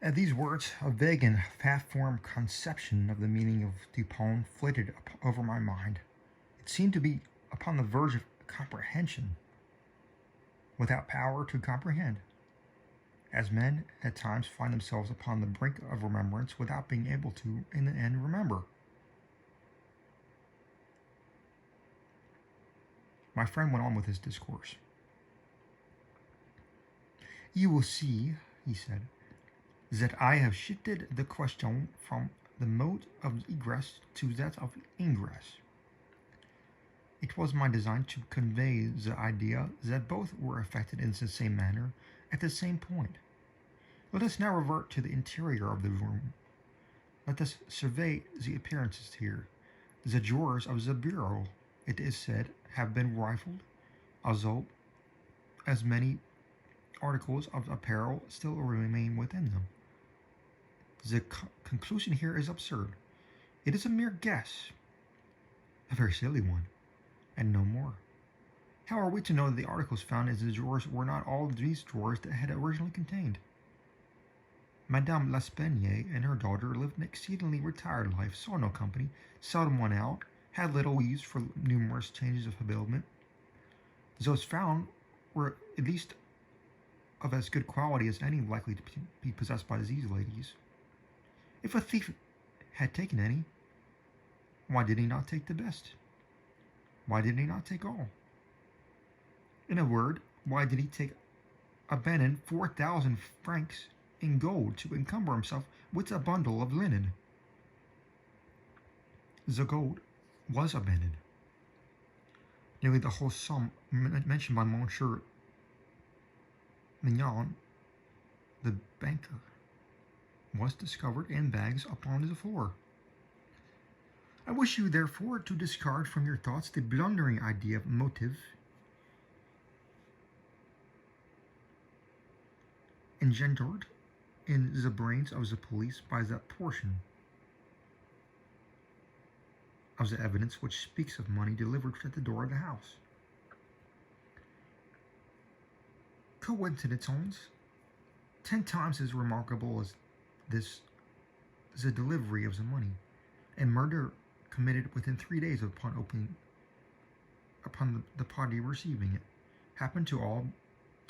At these words, a vague and half-formed conception of the meaning of the poem flitted over my mind. It seemed to be upon the verge of comprehension, without power to comprehend, as men at times find themselves upon the brink of remembrance without being able to, in the end, remember. My friend went on with his discourse. You will see, he said, that I have shifted the question from the mode of egress to that of ingress. It was my design to convey the idea that both were effected in the same manner at the same point. Let us now revert to the interior of the room. Let us survey the appearances here. The drawers of the bureau, it is said, have been rifled, although as many articles of apparel still remain within them. The conclusion here is absurd. It is a mere guess, a very silly one, and no more. How are we to know that the articles found in the drawers were not all these drawers that had originally contained? Madame L'Espanaye and her daughter lived an exceedingly retired life, saw no company, seldom went out, had little use for numerous changes of habiliment. Those found were at least of as good quality as any likely to be possessed by these ladies. If a thief had taken any, why did he not take the best? Why did he not take all? In a word, why did he abandon 4,000 francs in gold to encumber himself with a bundle of linen? The gold was abandoned. Nearly the whole sum mentioned by Monsieur Mignon, the banker, was discovered in bags upon the floor. I wish you, therefore, to discard from your thoughts the blundering idea of motive engendered in the brains of the police by that portion of the evidence which speaks of money delivered at the door of the house. Coincidence 10 times as remarkable as this is the delivery of the money, and murder committed within 3 days upon the party receiving it, happened to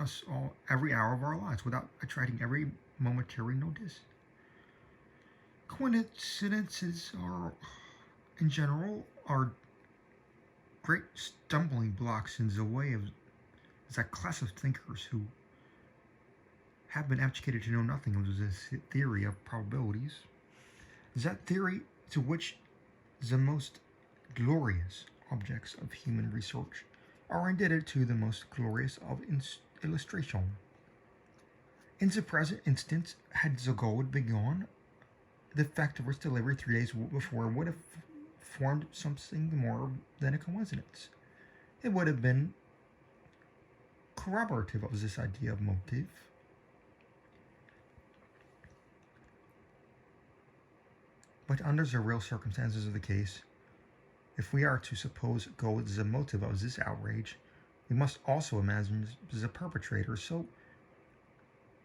us all every hour of our lives without attracting every momentary notice. Coincidences are, in general, are great stumbling blocks in the way of that class of thinkers who have been educated to know nothing of this theory of probabilities. That theory to which the most glorious objects of human research are indebted to the most glorious of illustration. In the present instance, had the gold been gone, the fact of its delivery 3 days before would have formed something more than a coincidence. It would have been corroborative of this idea of motive. But under the real circumstances of the case, if we are to suppose gold is the motive of this outrage, we must also imagine the perpetrator so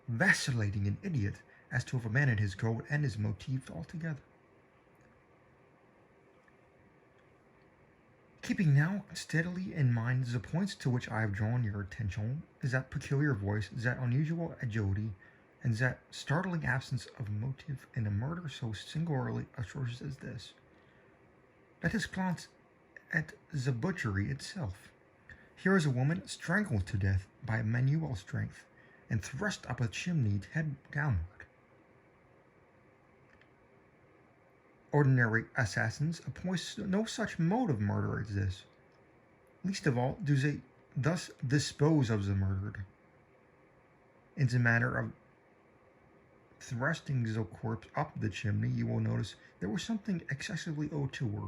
vacillating an idiot as to have abandoned his gold and his motive altogether. Keeping now steadily in mind the points to which I have drawn your attention, is that peculiar voice, that unusual agility, and that startling absence of motive in a murder so singularly atrocious as this. Let us glance at the butchery itself. Here is a woman strangled to death by manual strength and thrust up a chimney head downward. Ordinary assassins employ no such mode of murder as this. Least of all do they thus dispose of the murdered. In the matter of thrusting the corpse up the chimney, you will notice there was something excessively owed to her.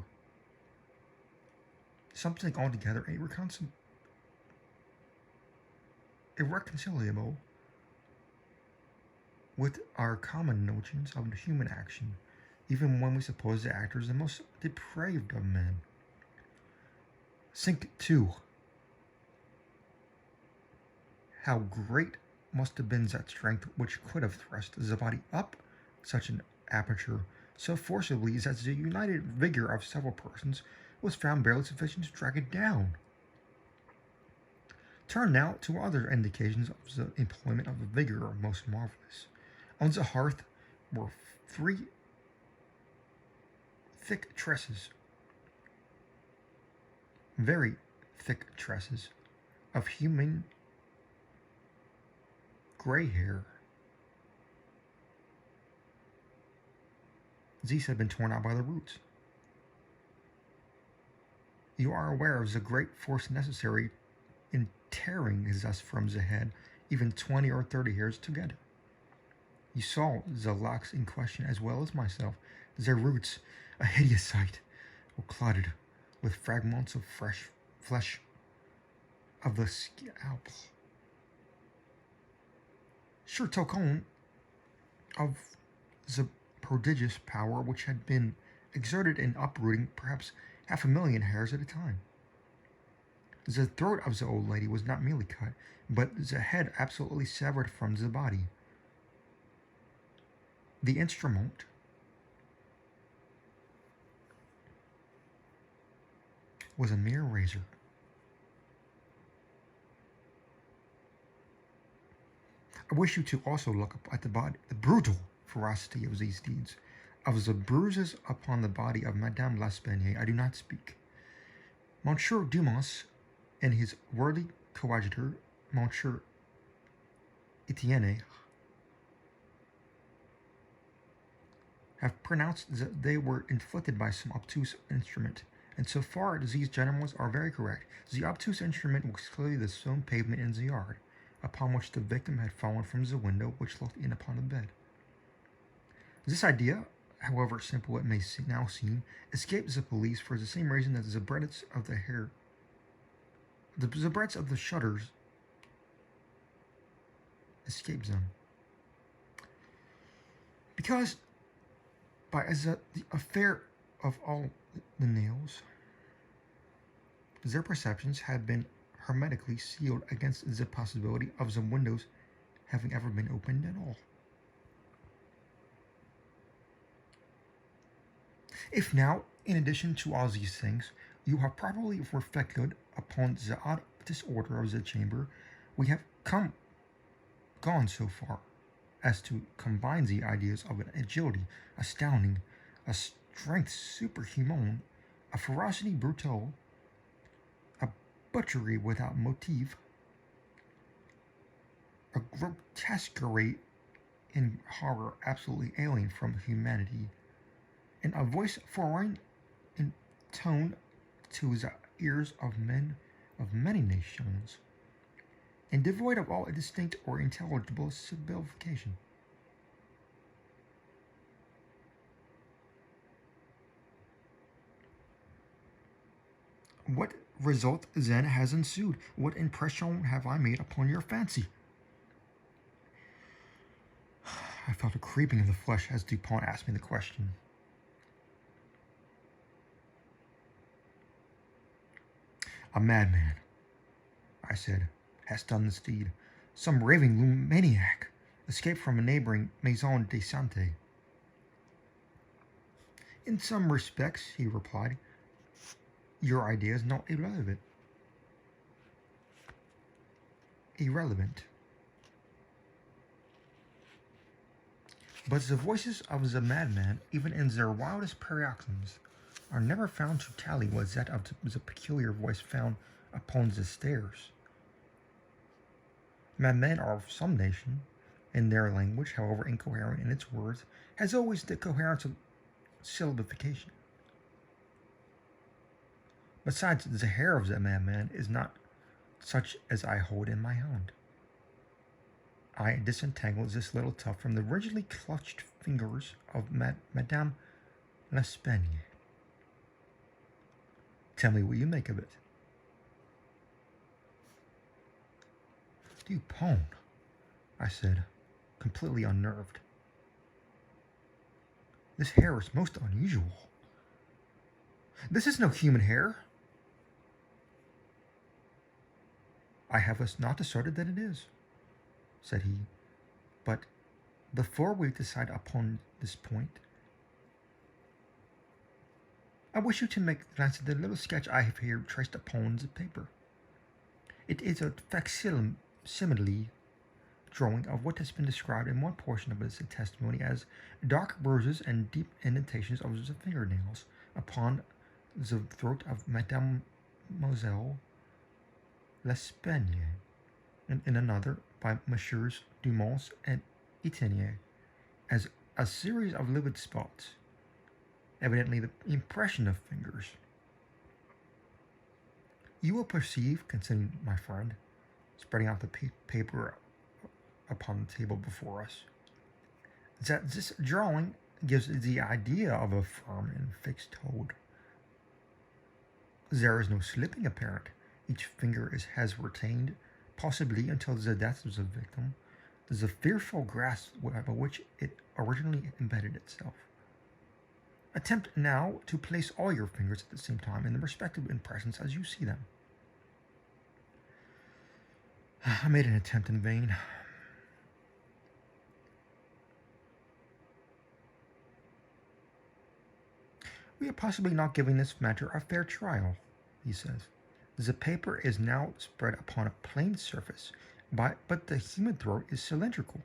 Something altogether irreconcilable with our common notions of human action, even when we suppose the actor is the most depraved of men. Think, too, how great must have been that strength which could have thrust the body up such an aperture so forcibly that the united vigor of several persons was found barely sufficient to drag it down. Turn now to other indications of the employment of the vigor most marvelous. On the hearth were 3 thick tresses, very thick tresses, of human gray hair. These had been torn out by the roots. You are aware of the great force necessary in tearing thus from the head even 20 or 30 hairs together. You saw the locks in question as well as myself. Their roots, a hideous sight, were clotted with fragments of fresh flesh of the scalp. Sure token of the prodigious power which had been exerted in uprooting perhaps 500,000 hairs at a time. The throat of the old lady was not merely cut, but the head absolutely severed from the body. The instrument was a mere razor. I wish you to also look up at the brutal ferocity of these deeds. Of the bruises upon the body of Madame L'Espanaye I do not speak. Monsieur Dumas and his worthy coadjutor, Monsieur Etienne, have pronounced that they were inflicted by some obtuse instrument, and so far as these gentlemen are very correct, the obtuse instrument was clearly the stone pavement in the yard, upon which the victim had fallen from the window which looked in upon the bed. This idea, however simple it may now seem, escapes the police for the same reason that the breadths of the hair, the breadths of the shutters escapes them. Because by the affair of all the nails, their perceptions had been hermetically sealed against the possibility of the windows having ever been opened at all. If now, in addition to all these things, you have properly reflected upon the odd disorder of the chamber, we have gone so far as to combine the ideas of an agility astounding, a strength superhuman, a ferocity brutal, a butchery without motive, a grotesquerie in horror absolutely alien from humanity, and a voice foreign in tone to the ears of men of many nations, and devoid of all distinct or intelligible simplification. What result then has ensued? What impression have I made upon your fancy? I felt a creeping of the flesh as Dupont asked me the question. A madman, I said, has done this deed. Some raving maniac escaped from a neighboring maison de santé. In some respects, he replied, your idea is not irrelevant. But the voices of the madman, even in their wildest paroxysms, are never found to tally with that of the peculiar voice found upon the stairs. Madmen are of some nation, and their language, however incoherent in its words, has always the coherence of syllabification. Besides, the hair of the madman is not such as I hold in my hand. I disentangled this little tuft from the rigidly clutched fingers of Madame L'Espanaye. Tell me what you make of it. Dupont, I said, completely unnerved. This hair is most unusual. This is no human hair. I have not asserted that it is. said he, but before we decide upon this point, I wish you to make a glance at the little sketch I have here traced upon the paper. It is a facsimile drawing of what has been described in one portion of this testimony as dark bruises and deep indentations of the fingernails upon the throat of Mademoiselle L'Espanaye, and in another by Messieurs Dumont and Etienne, as a series of livid spots, evidently the impression of fingers. You will perceive, continued my friend, spreading out the paper upon the table before us, that this drawing gives the idea of a firm and fixed hold. There is no slipping apparent. Each finger has retained, possibly until the death of the victim, the fearful grasp by which it originally embedded itself. Attempt now to place all your fingers at the same time in the respective impressions as you see them. I made an attempt in vain. We are possibly not giving this matter a fair trial, he says. The paper is now spread upon a plain surface, but the human throat is cylindrical.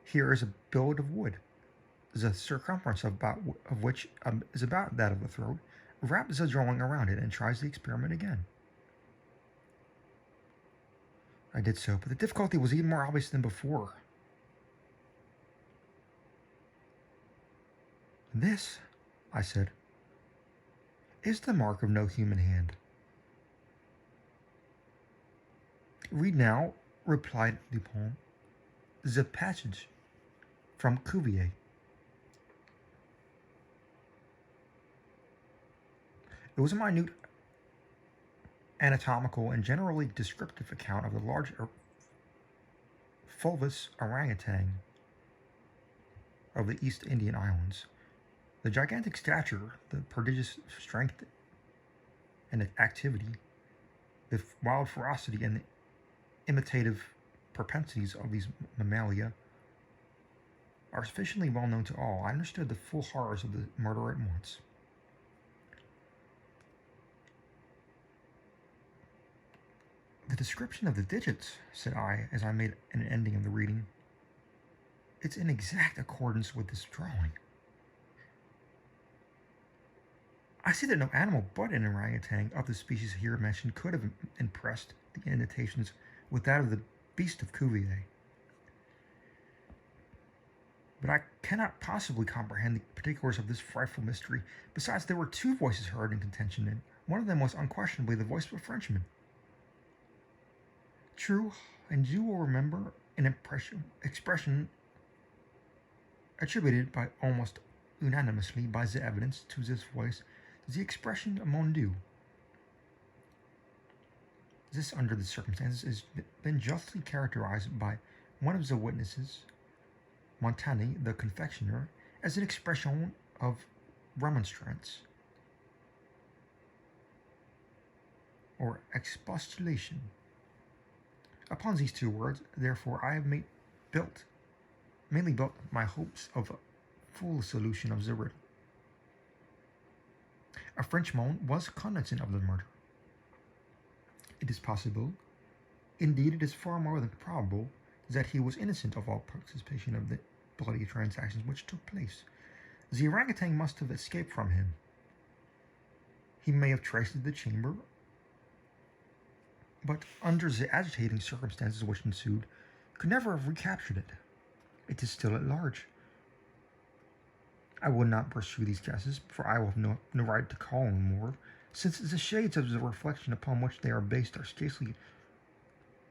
Here is a billet of wood, the circumference of which is about that of the throat. Wrap the drawing around it and tries the experiment again. I did so, but the difficulty was even more obvious than before. This, I said, is the mark of no human hand. Read now, replied Dupont, the passage from Cuvier. It was a minute, anatomical, and generally descriptive account of the large fulvous orangutan of the East Indian Islands. The gigantic stature, the prodigious strength and activity, the wild ferocity and the imitative propensities of these mammalia are sufficiently well known to all. I understood the full horrors of the murder at once. The description of the digits, said I, as I made an ending of the reading, it's in exact accordance with this drawing. I see that no animal but an orangutan of the species here mentioned could have impressed the indentations with that of the beast of Cuvier. But I cannot possibly comprehend the particulars of this frightful mystery. Besides, there were two voices heard in contention, and one of them was unquestionably the voice of a Frenchman. True, and you will remember an expression attributed by almost unanimously by the evidence to this voice, the expression mon Dieu. This, under the circumstances, has been justly characterized by one of the witnesses, Montaigne, the confectioner, as an expression of remonstrance or expostulation. Upon these two words, therefore, I have mainly built my hopes of a full solution of the riddle. A Frenchman was cognizant of the murder. It is possible, indeed it is far more than probable, that he was innocent of all participation of the bloody transactions which took place. The orangutan must have escaped from him. He may have traced the chamber, but under the agitating circumstances which ensued, could never have recaptured it. It is still at large. I will not pursue these guesses, for I will have no right to call them more, since the shades of the reflection upon which they are based are scarcely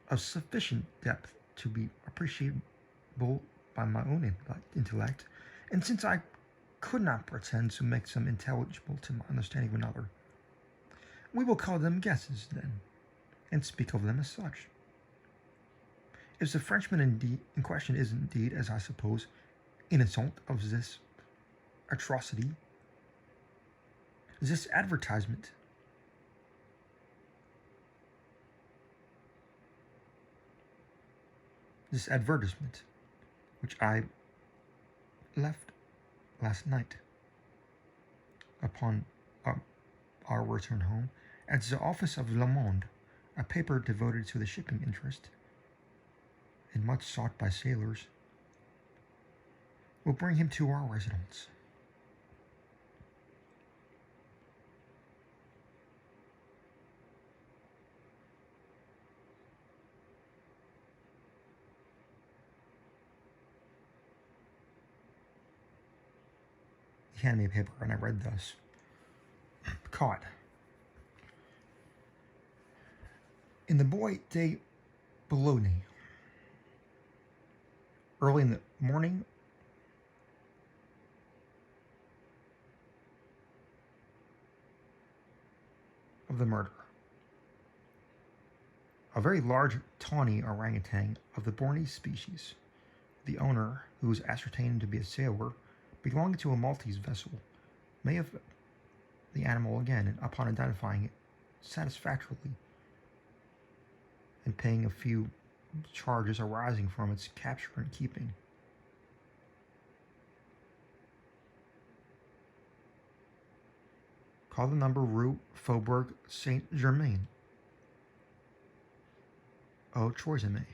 of sufficient depth to be appreciable by my own intellect, and since I could not pretend to make them intelligible to my understanding of another. We will call them guesses, then, and speak of them as such. If the Frenchman in question is indeed, as I suppose, innocent of this atrocity, this advertisement this advertisement, which I left last night upon our return home at the office of Le Monde, a paper devoted to the shipping interest and much sought by sailors, will bring him to our residence. He handed me a paper, and I read thus. Caught. In the Bois de Boulogne, early in the morning of the murder, a very large tawny orangutan of the Bornese species, the owner, who was ascertained to be a sailor belonging to a Maltese vessel, may have the animal again upon identifying it satisfactorily and paying a few charges arising from its capture and keeping. Call the number Rue Faubourg Saint-Germain. Au Troisième.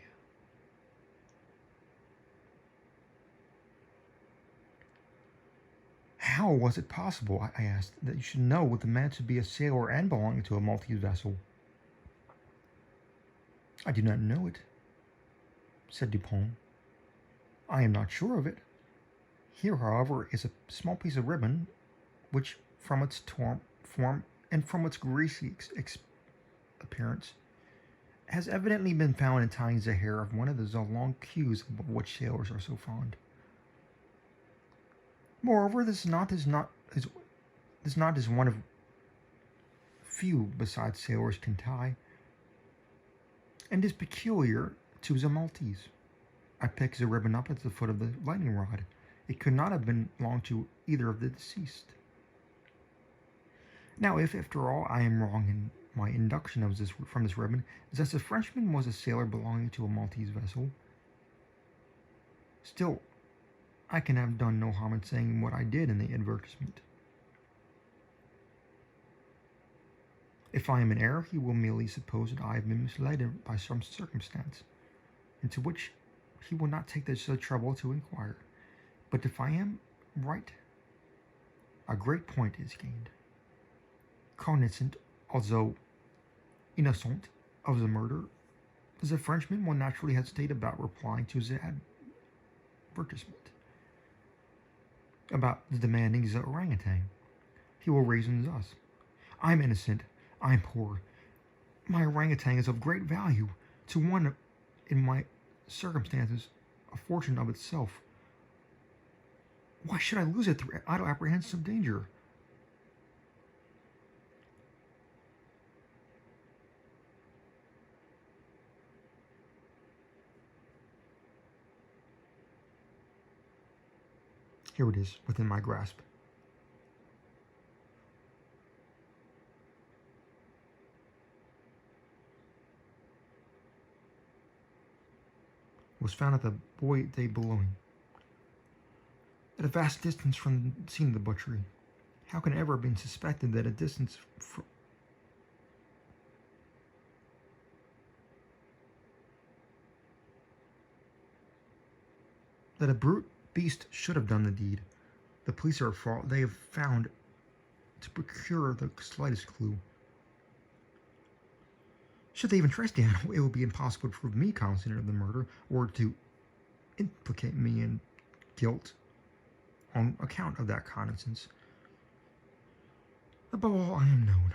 How was it possible, I asked, that you should know what the man to be a sailor and belonging to a Maltese vessel? I do not know it, said Dupont. I am not sure of it. Here, however, is a small piece of ribbon, which, from its form and from its greasy appearance, has evidently been found in tying the hair of one of those long queues of which sailors are so fond. Moreover, this knot is one of few besides sailors can tie, and is peculiar to the Maltese. I picked the ribbon up at the foot of the lightning rod. It could not have belonged to either of the deceased. Now, if after all I am wrong in my induction of from this ribbon, is that the Frenchman was a sailor belonging to a Maltese vessel, still, I can have done no harm in saying what I did in the advertisement. If I am in error, he will merely suppose that I have been misled by some circumstance, into which he will not take the trouble to inquire. But if I am right, a great point is gained. Cognizant, although innocent, of the murder, the Frenchman will naturally hesitate about replying to the advertisement about the demanding the orangutan. He will reason thus: I am innocent, I am poor, my orangutan is of great value, to one in my circumstances a fortune of itself. Why should I lose it through idle apprehension of danger? Here it is, within my grasp. Was found at the Bois de Boulogne, at a vast distance from the scene of the butchery. How can it ever have been suspected that a distance that a brute beast should have done the deed? The police are at fault. They have found to procure the slightest clue. Should they even trace the animal, it would be impossible to prove me constant of the murder, or to implicate me in guilt on account of that cognizance. Above all, I am known.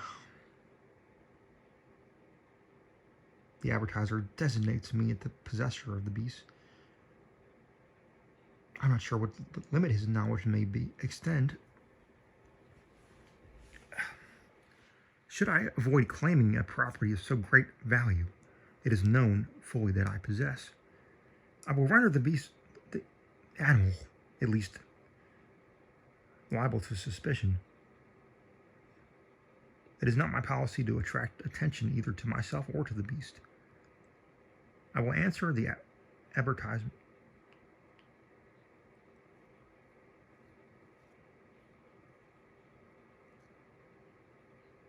The advertiser designates me as the possessor of the beast. I'm not sure what the limit his knowledge may extend. Should I avoid claiming a property of so great value, it is known fully that I possess, I will render the animal, at least, liable to suspicion. It is not my policy to attract attention either to myself or to the beast. I will answer the advertisement.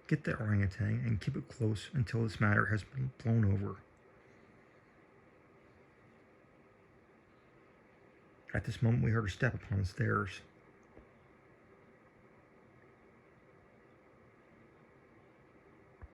Get the orangutan and keep it close until this matter has been blown over. At this moment we heard a step upon the stairs.